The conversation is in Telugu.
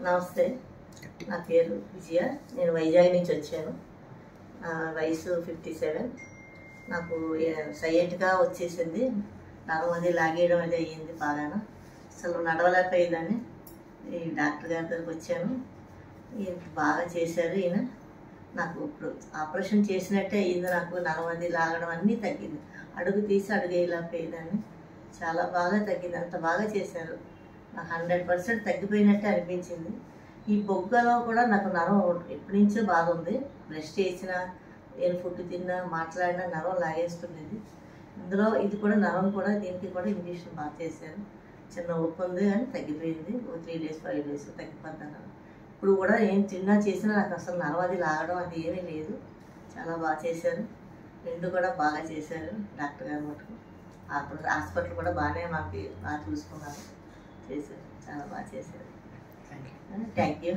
నమస్తే, నా పేరు విజయ. నేను వైజాగ్ నుంచి వచ్చాను. వయసు 57. నాకు సైలెంట్గా వచ్చేసింది. నరం అది లాగేయడం అది అయ్యింది. బాగాను అసలు నడవలేకపోయేదాన్ని. ఈ డాక్టర్ గారి దగ్గరికి వచ్చాను. బాగా చేశారు ఈయన. నాకు ఇప్పుడు ఆపరేషన్ చేసినట్టే అయ్యింది. నాకు నరం అది లాగడం అన్నీ తగ్గింది. అడుగు తీసి అడుగు వేయలేకపోయేదాన్ని. చాలా బాగా తగ్గింది. అంత బాగా చేశారు. నాకు 100% తగ్గిపోయినట్టే అనిపించింది. ఈ బొగ్గలో కూడా నాకు నరం ఎప్పటి నుంచో బాధ ఉంది. బ్రష్ చేసినా, ఏం ఫుడ్ తిన్నా, మాట్లాడినా నరం లాగేస్తుండేది. ఇందులో ఇది కూడా నరం కూడా, దీనికి కూడా ఇంజక్షన్ బాగా చేశారు. చిన్న ఉప్పు ఉంది కానీ తగ్గిపోయింది. 3 days 5 days తగ్గిపోతాను. ఇప్పుడు కూడా ఏం తిన్నా చేసినా నాకు అసలు నరం అది లాగడం అది ఏమీ లేదు. చాలా బాగా చేశారు. 2 కూడా బాగా చేశారు డాక్టర్ గారు మటుకు. హాస్పిటల్ కూడా బాగానే మాకు బాగా చూసుకున్నారు, చేశారు. చాలా బాగా చేశారు. Thank you.